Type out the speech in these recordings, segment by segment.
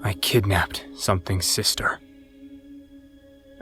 I kidnapped something's sister.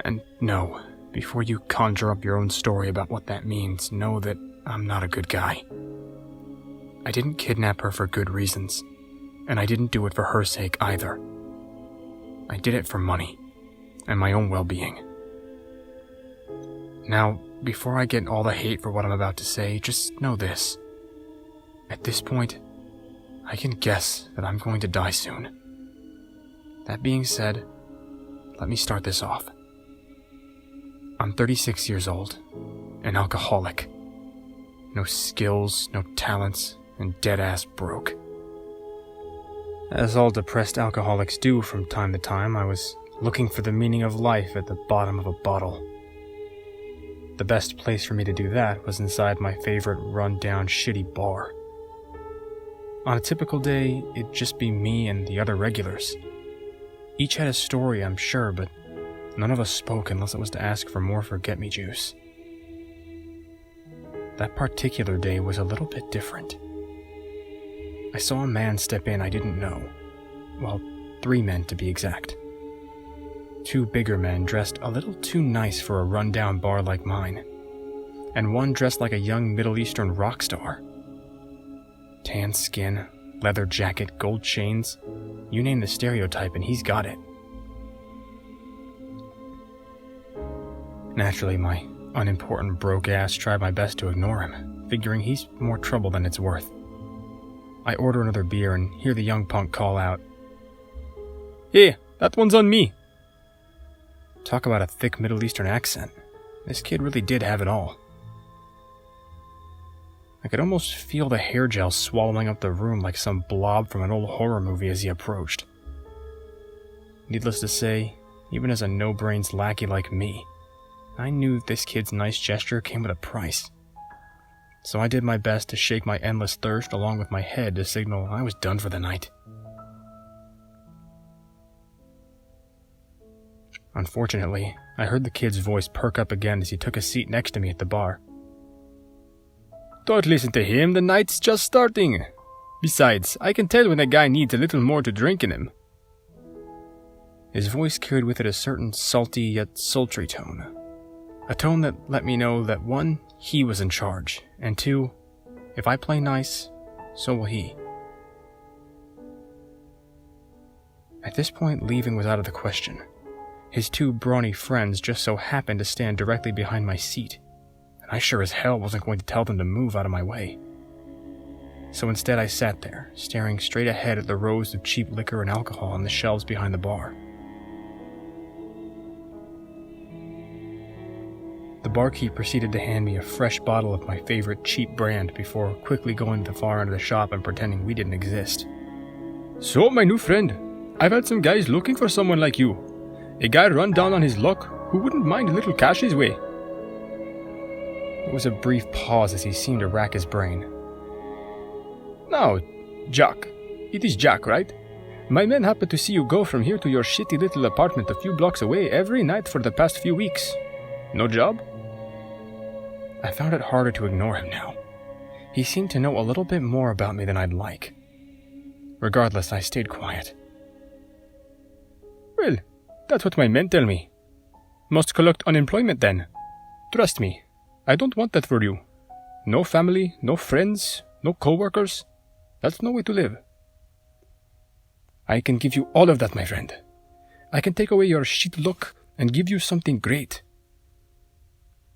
And no, before you conjure up your own story about what that means, know that I'm not a good guy. I didn't kidnap her for good reasons, and I didn't do it for her sake either. I did it for money, and my own well-being. Now, before I get all the hate for what I'm about to say, just know this. At this point, I can guess that I'm going to die soon. That being said, let me start this off. I'm 36 years old, an alcoholic. No skills, no talents, and dead-ass broke. As all depressed alcoholics do from time to time, I was looking for the meaning of life at the bottom of a bottle. The best place for me to do that was inside my favorite run-down shitty bar. On a typical day, it'd just be me and the other regulars. Each had a story, I'm sure, but none of us spoke unless it was to ask for more forget-me juice. That particular day was a little bit different. I saw a man step in I didn't know. Well, 3 men to be exact. 2 bigger men dressed a little too nice for a run-down bar like mine, and one dressed like a young Middle Eastern rock star. Tan skin, leather jacket, gold chains, you name the stereotype and he's got it. Naturally, my unimportant broke ass tried my best to ignore him, figuring he's more trouble than it's worth. I order another beer and hear the young punk call out, "Hey, that one's on me." Talk about a thick Middle Eastern accent. This kid really did have it all. I could almost feel the hair gel swallowing up the room like some blob from an old horror movie as he approached. Needless to say, even as a no-brains lackey like me, I knew this kid's nice gesture came with a price. So I did my best to shake my endless thirst along with my head to signal I was done for the night. Unfortunately, I heard the kid's voice perk up again as he took a seat next to me at the bar. "Don't listen to him, the night's just starting. Besides, I can tell when a guy needs a little more to drink in him." His voice carried with it a certain salty yet sultry tone. A tone that let me know that 1, he was in charge, and 2, if I play nice, so will he. At this point, leaving was out of the question. His 2 brawny friends just so happened to stand directly behind my seat, and I sure as hell wasn't going to tell them to move out of my way. So instead I sat there, staring straight ahead at the rows of cheap liquor and alcohol on the shelves behind the bar. The barkeep proceeded to hand me a fresh bottle of my favorite cheap brand before quickly going to the far end of the shop and pretending we didn't exist. "So, my new friend, I've had some guys looking for someone like you. A guy run down on his luck who wouldn't mind a little cash his way." It was a brief pause as he seemed to rack his brain. "Now, Jack. It is Jack, right? My men happened to see you go from here to your shitty little apartment a few blocks away every night for the past few weeks. No job?" I found it harder to ignore him now. He seemed to know a little bit more about me than I'd like. Regardless, I stayed quiet. "Well, that's what my men tell me. Must collect unemployment then. Trust me, I don't want that for you. No family, no friends, no co-workers. That's no way to live." "I can give you all of that, my friend. I can take away your shit look and give you something great."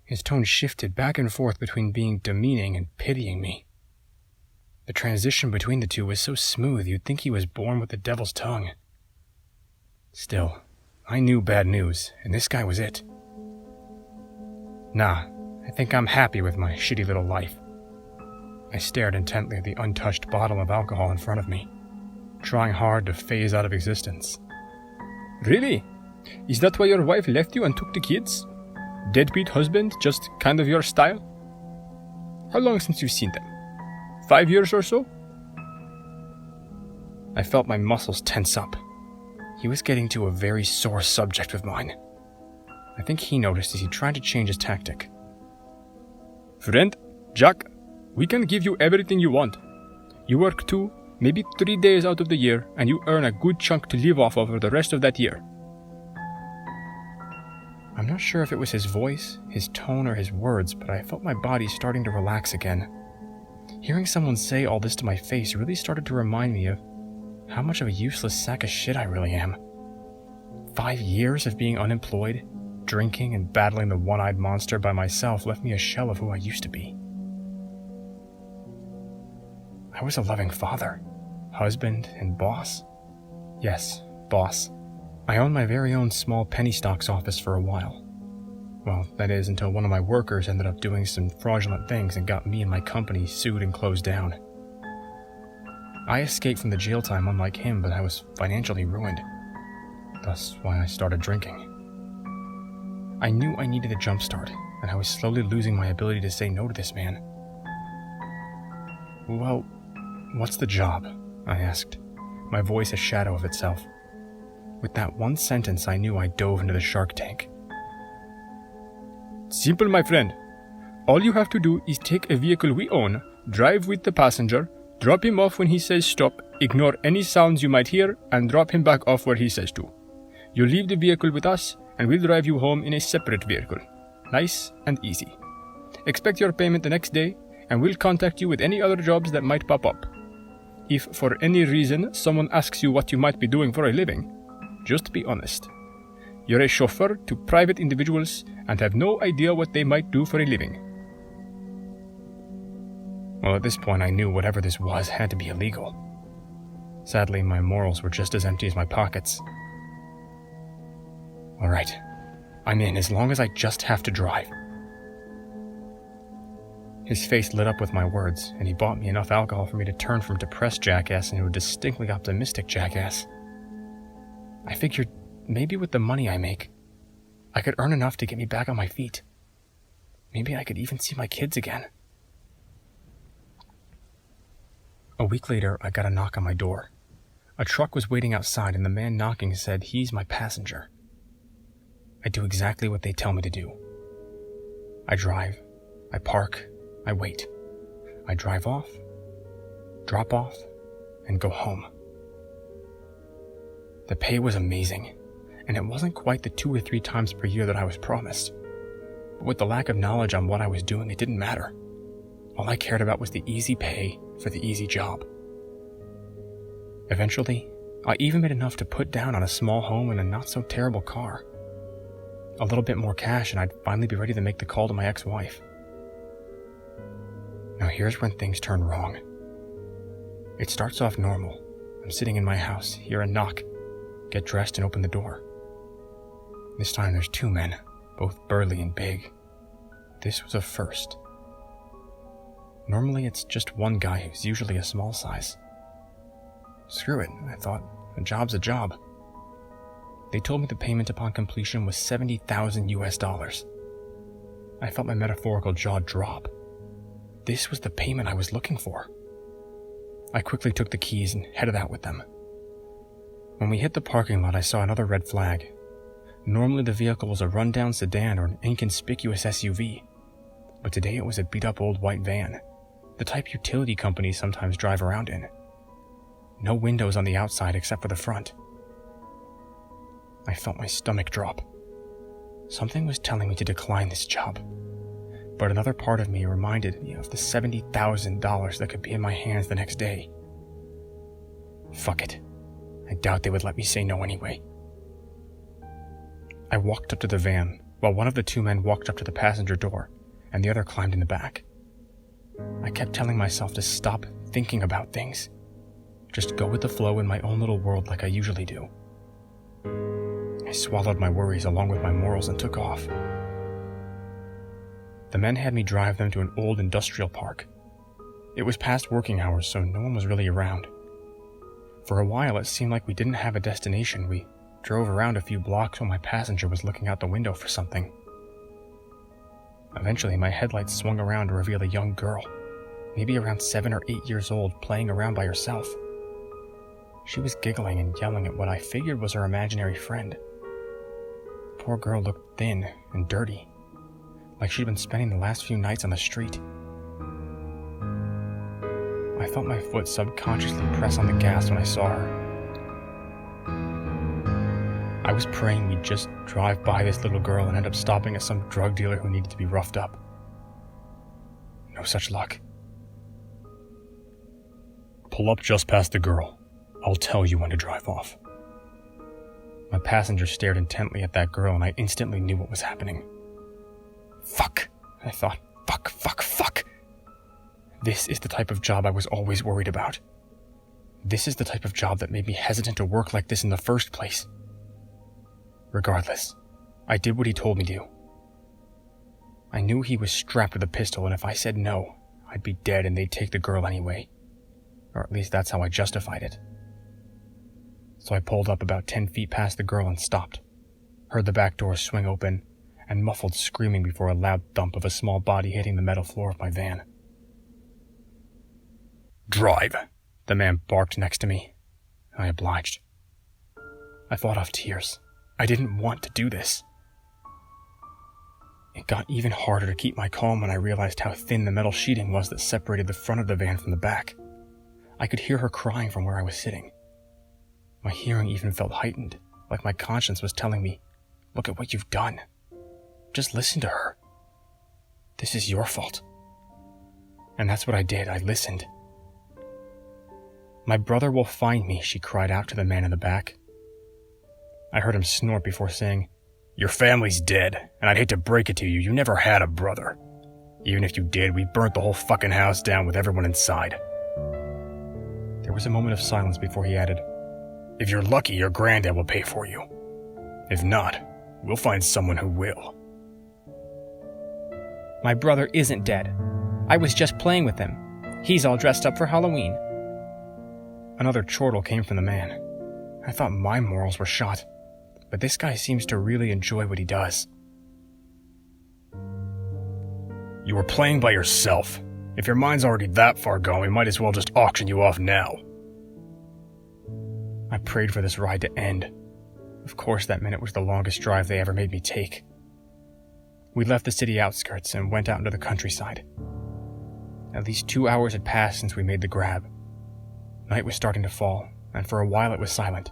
His tone shifted back and forth between being demeaning and pitying me. The transition between the two was so smooth you'd think he was born with the devil's tongue. Still, I knew bad news, and this guy was it. Nah, I think I'm happy with my shitty little life. I stared intently at the untouched bottle of alcohol in front of me, trying hard to phase out of existence. "Really? Is that why your wife left you and took the kids? Deadbeat husband, just kind of your style? How long since you've seen them? 5 years or so?" I felt my muscles tense up. He was getting to a very sore subject of mine. I think he noticed as he tried to change his tactic. "Friend, Jack, we can give you everything you want. You work 2, Maybe 3 days out of the year, and you earn a good chunk to live off of for the rest of that year. I'm not sure if it was his voice, his tone, or his words, but I felt my body starting to relax again. Hearing someone say all this to my face really started to remind me of how much of a useless sack of shit I really am. 5 years of being unemployed, drinking, and battling the one-eyed monster by myself left me a shell of who I used to be. I was a loving father, husband, and boss. Yes, boss. I owned my very own small penny stocks office for a while. Well, that is, until one of my workers ended up doing some fraudulent things and got me and my company sued and closed down. I escaped from the jail time unlike him, but I was financially ruined. That's why I started drinking. I knew I needed a jumpstart, and I was slowly losing my ability to say no to this man. Well, what's the job? I asked, my voice a shadow of itself. With that one sentence, I knew I dove into the shark tank. Simple, my friend. All you have to do is take a vehicle we own, drive with the passenger, drop him off when he says stop, ignore any sounds you might hear, and drop him back off where he says to. You leave the vehicle with us, and we'll drive you home in a separate vehicle. Nice and easy. Expect your payment the next day, and we'll contact you with any other jobs that might pop up. If for any reason someone asks you what you might be doing for a living, just be honest. You're a chauffeur to private individuals and have no idea what they might do for a living. Well, at this point I knew whatever this was had to be illegal. Sadly, my morals were just as empty as my pockets. Alright, I'm in as long as I just have to drive. His face lit up with my words, and he bought me enough alcohol for me to turn from depressed jackass into a distinctly optimistic jackass. I figured maybe with the money I make, I could earn enough to get me back on my feet. Maybe I could even see my kids again. A week later, I got a knock on my door. A truck was waiting outside, and the man knocking said he's my passenger. I do exactly what they tell me to do. I drive, I park, I wait. I drive off, drop off, and go home. The pay was amazing, and it wasn't quite the 2 or 3 times per year that I was promised. But with the lack of knowledge on what I was doing, it didn't matter. All I cared about was the easy pay for the easy job. Eventually, I even made enough to put down on a small home and a not-so-terrible car. A little bit more cash and I'd finally be ready to make the call to my ex-wife. Now here's when things turn wrong. It starts off normal. I'm sitting in my house, hear a knock, get dressed and open the door. This time there's 2 men, both burly and big. This was a first. Normally it's just one guy who's usually a small size. Screw it, I thought. A job's a job. They told me the payment upon completion was $70,000 US. I felt my metaphorical jaw drop. This was the payment I was looking for. I quickly took the keys and headed out with them. When we hit the parking lot, I saw another red flag. Normally the vehicle was a rundown sedan or an inconspicuous SUV, but today it was a beat-up old white van, the type utility companies sometimes drive around in. No windows on the outside except for the front. I felt my stomach drop. Something was telling me to decline this job, but another part of me reminded me of the $70,000 that could be in my hands the next day. Fuck it. I doubt they would let me say no anyway. I walked up to the van, while one of the 2 men walked up to the passenger door, and the other climbed in the back. I kept telling myself to stop thinking about things. Just go with the flow in my own little world like I usually do. I swallowed my worries along with my morals and took off. The men had me drive them to an old industrial park. It was past working hours, so no one was really around. For a while, it seemed like we didn't have a destination. We drove around a few blocks while my passenger was looking out the window for something. Eventually, my headlights swung around to reveal a young girl, maybe around 7 or 8 years old, playing around by herself. She was giggling and yelling at what I figured was her imaginary friend. The poor girl looked thin and dirty, like she'd been spending the last few nights on the street. I felt my foot subconsciously press on the gas when I saw her. I was praying we'd just drive by this little girl and end up stopping at some drug dealer who needed to be roughed up. No such luck. Pull up just past the girl. I'll tell you when to drive off. My passenger stared intently at that girl, and I instantly knew what was happening. Fuck, I thought. Fuck. This is the type of job I was always worried about. This is the type of job that made me hesitant to work like this in the first place. Regardless, I did what he told me to. I knew he was strapped with a pistol, and if I said no, I'd be dead and they'd take the girl anyway. Or at least that's how I justified it. So I pulled up about 10 feet past the girl and stopped, heard the back door swing open, and muffled screaming before a loud thump of a small body hitting the metal floor of my van. Drive, the man barked next to me. I obliged. I fought off tears. I didn't want to do this. It got even harder to keep my calm when I realized how thin the metal sheeting was that separated the front of the van from the back. I could hear her crying from where I was sitting. My hearing even felt heightened, like my conscience was telling me, look at what you've done. Just listen to her. This is your fault. And that's what I did. I listened. My brother will find me, she cried out to the man in the back. I heard him snort before saying, your family's dead, and I'd hate to break it to you, you never had a brother. Even if you did, we burnt the whole fucking house down with everyone inside. There was a moment of silence before he added, if you're lucky, your granddad will pay for you. If not, we'll find someone who will. My brother isn't dead. I was just playing with him. He's all dressed up for Halloween. Another chortle came from the man. I thought my morals were shot, but this guy seems to really enjoy what he does. You were playing by yourself. If your mind's already that far gone, we might as well just auction you off now. I prayed for this ride to end. Of course, that minute was the longest drive they ever made me take. We left the city outskirts and went out into the countryside. At least 2 hours had passed since we made the grab. Night was starting to fall, and for a while it was silent.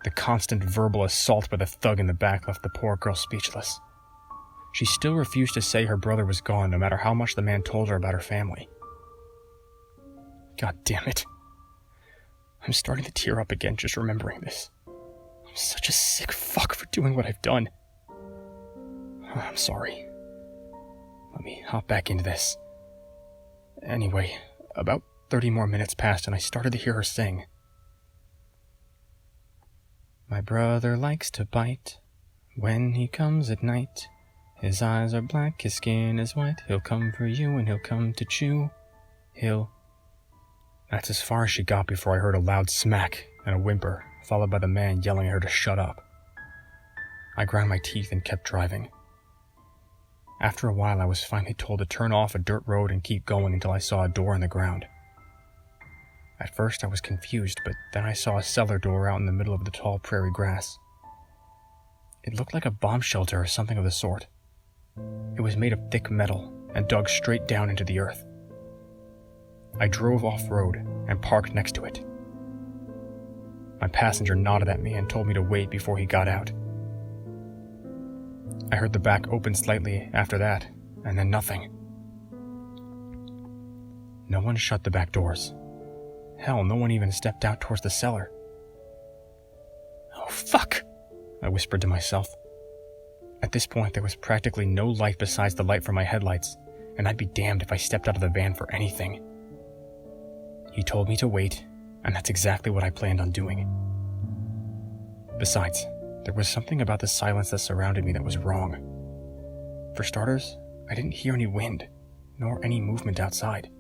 The constant verbal assault by the thug in the back left the poor girl speechless. She still refused to say her brother was gone, no matter how much the man told her about her family. God damn it. I'm starting to tear up again just remembering this. I'm such a sick fuck for doing what I've done. I'm sorry. Let me hop back into this. Anyway, about 30 more minutes passed and I started to hear her sing. My brother likes to bite when he comes at night. His eyes are black, his skin is white. He'll come for you and he'll come to chew. That's as far as she got before I heard a loud smack and a whimper, followed by the man yelling at her to shut up. I ground my teeth and kept driving. After a while, I was finally told to turn off a dirt road and keep going until I saw a door in the ground. At first, I was confused, but then I saw a cellar door out in the middle of the tall prairie grass. It looked like a bomb shelter or something of the sort. It was made of thick metal and dug straight down into the earth. I drove off-road and parked next to it. My passenger nodded at me and told me to wait before he got out. I heard the back open slightly after that, and then nothing. No one shut the back doors. Hell, no one even stepped out towards the cellar. Oh, fuck! I whispered to myself. At this point, there was practically no light besides the light from my headlights, and I'd be damned if I stepped out of the van for anything. He told me to wait, and that's exactly what I planned on doing. Besides, there was something about the silence that surrounded me that was wrong. For starters, I didn't hear any wind, nor any movement outside.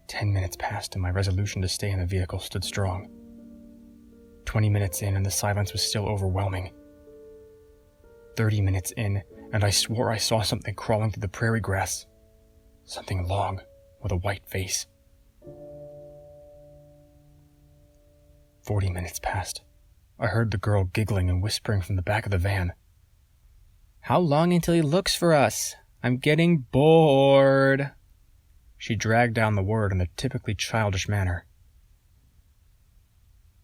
10 minutes passed and my resolution to stay in the vehicle stood strong. 20 minutes in and the silence was still overwhelming. 30 minutes in, and I swore I saw something crawling through the prairie grass. Something long, with a white face. 40 minutes passed. I heard the girl giggling and whispering from the back of the van. How long until he looks for us? I'm getting bored. She dragged down the word in a typically childish manner.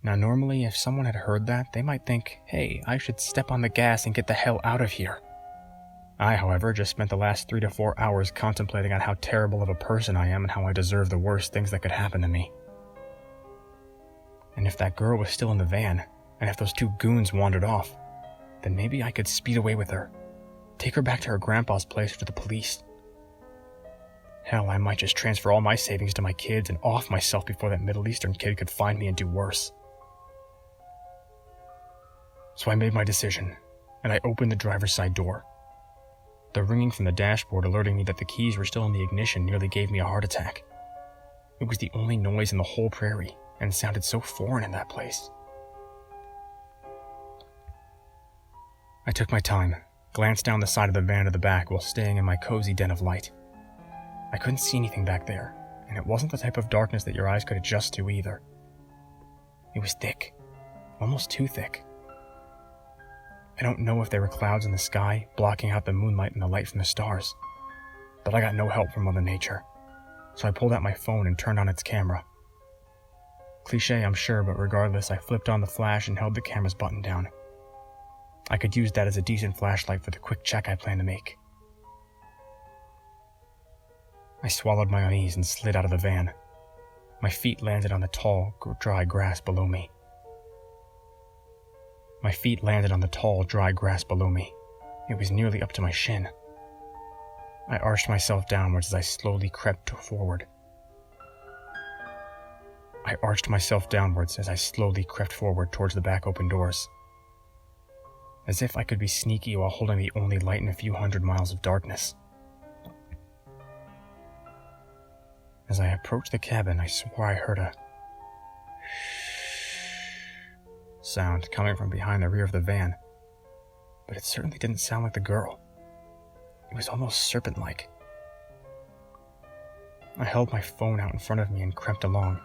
Now, normally, if someone had heard that, they might think, hey, I should step on the gas and get the hell out of here. I, however, just spent the last 3 to 4 hours contemplating on how terrible of a person I am and how I deserve the worst things that could happen to me. And if that girl was still in the van, and if those 2 goons wandered off, then maybe I could speed away with her, take her back to her grandpa's place or to the police. Hell, I might just transfer all my savings to my kids and off myself before that Middle Eastern kid could find me and do worse. So I made my decision, and I opened the driver's side door. The ringing from the dashboard alerting me that the keys were still in the ignition nearly gave me a heart attack. It was the only noise in the whole prairie, and sounded so foreign in that place. I took my time, glanced down the side of the van to the back while staying in my cozy den of light. I couldn't see anything back there, and it wasn't the type of darkness that your eyes could adjust to either. It was thick, almost too thick. I don't know if there were clouds in the sky, blocking out the moonlight and the light from the stars, but I got no help from Mother Nature, so I pulled out my phone and turned on its camera. Cliché, I'm sure, but regardless, I flipped on the flash and held the camera's button down. I could use that as a decent flashlight for the quick check I planned to make. I swallowed my unease and slid out of the van. My feet landed on the tall, dry grass below me. It was nearly up to my shin. I arched myself downwards as I slowly crept forward. Towards the back open doors. As if I could be sneaky while holding the only light in a few hundred miles of darkness. As I approached the cabin, I swore I heard a sound coming from behind the rear of the van, but it certainly didn't sound like the girl. It was almost serpent-like. I held my phone out in front of me and crept along,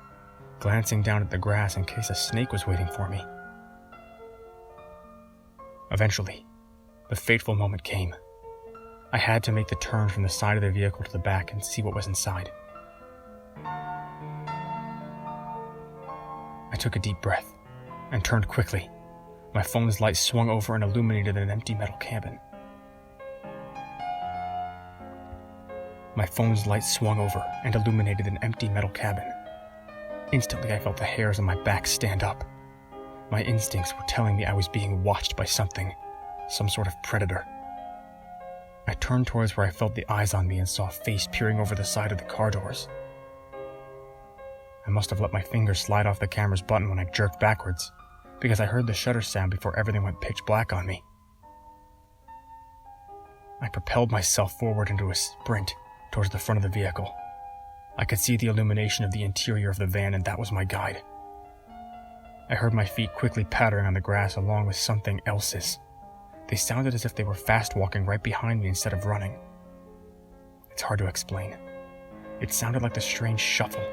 glancing down at the grass in case a snake was waiting for me. Eventually, the fateful moment came. I had to make the turn from the side of the vehicle to the back and see what was inside. I took a deep breath and turned quickly. My phone's light swung over and illuminated an empty metal cabin. Instantly, I felt the hairs on my back stand up. My instincts were telling me I was being watched by something, some sort of predator. I turned towards where I felt the eyes on me and saw a face peering over the side of the car doors. I must have let my fingers slide off the camera's button when I jerked backwards, because I heard the shutter sound before everything went pitch black on me. I propelled myself forward into a sprint towards the front of the vehicle. I could see the illumination of the interior of the van, and that was my guide. I heard my feet quickly pattering on the grass along with something else's. They sounded as if they were fast walking right behind me instead of running. It's hard to explain. It sounded like the strange shuffle.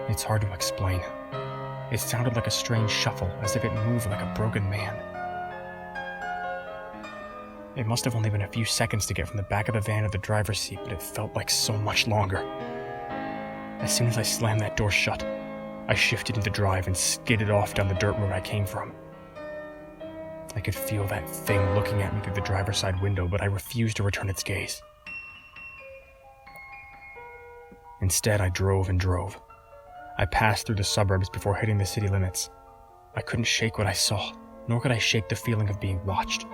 It sounded like a strange shuffle, as if it moved like a broken man. It must have only been a few seconds to get from the back of the van to the driver's seat, but it felt like so much longer. As soon as I slammed that door shut, I shifted into drive and skidded off down the dirt road I came from. I could feel that thing looking at me through the driver's side window, but I refused to return its gaze. Instead, I drove and drove. I passed through the suburbs before hitting the city limits. I couldn't shake what I saw, nor could I shake the feeling of being watched.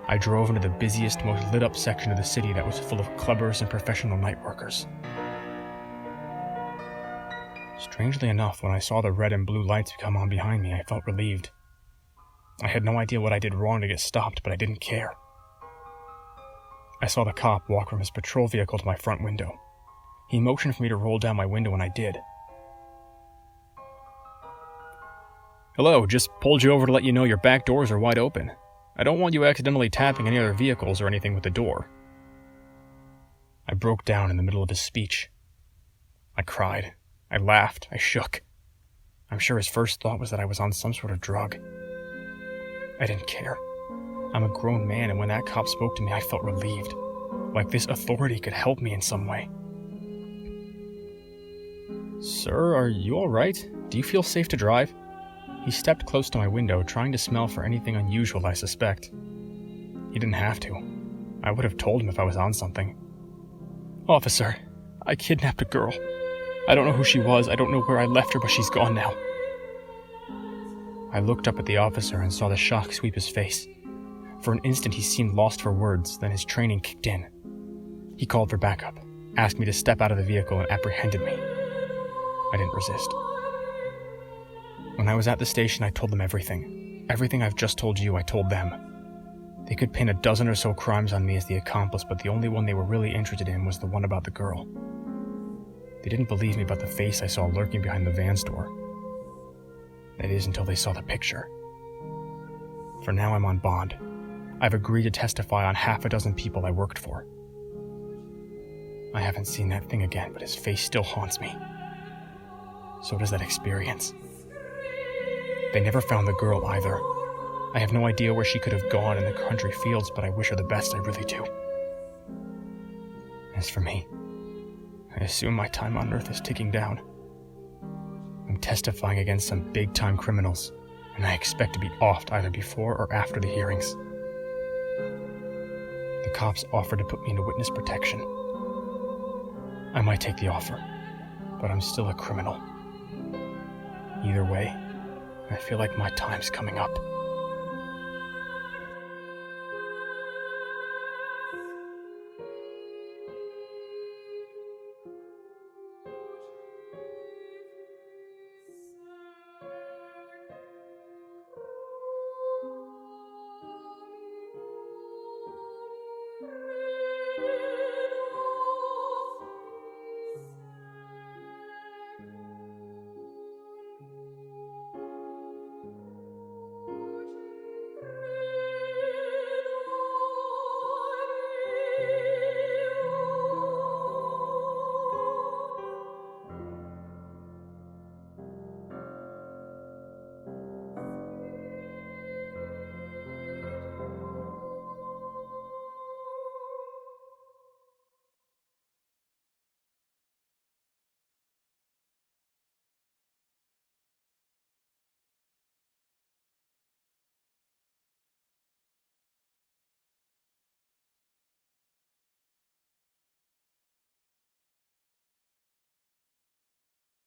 I drove into the busiest, most lit-up section of the city that was full of clubbers and professional night workers. Strangely enough, when I saw the red and blue lights come on behind me, I felt relieved. I had no idea what I did wrong to get stopped, but I didn't care. I saw the cop walk from his patrol vehicle to my front window. He motioned for me to roll down my window, and I did. "Hello, just pulled you over to let you know your back doors are wide open. I don't want you accidentally tapping any other vehicles or anything with the door." I broke down in the middle of his speech. I cried. I laughed. I shook. I'm sure his first thought was that I was on some sort of drug. I didn't care. I'm a grown man, and when that cop spoke to me, I felt relieved. Like this authority could help me in some way. Sir, are you alright? Do you feel safe to drive? He stepped close to my window, trying to smell for anything unusual, I suspect. He didn't have to. I would have told him if I was on something. Officer, I kidnapped a girl. I don't know who she was, I don't know where I left her, but she's gone now. I looked up at the officer and saw the shock sweep his face. For an instant he seemed lost for words, then his training kicked in. He called for backup, asked me to step out of the vehicle, and apprehended me. I didn't resist. When I was at the station, I told them everything. Everything I've just told you, I told them. They could pin a dozen or so crimes on me as the accomplice, but the only one they were really interested in was the one about the girl. They didn't believe me about the face I saw lurking behind the Vans door. That is, until they saw the picture. For now, I'm on bond. I've agreed to testify on half a dozen people I worked for. I haven't seen that thing again, but his face still haunts me. So does that experience. They never found the girl either. I have no idea where she could have gone in the country fields, but I wish her the best, I really do. As for me, I assume my time on Earth is ticking down. I'm testifying against some big-time criminals, and I expect to be offed either before or after the hearings. The cops offered to put me into witness protection. I might take the offer, but I'm still a criminal. Either way, I feel like my time's coming up.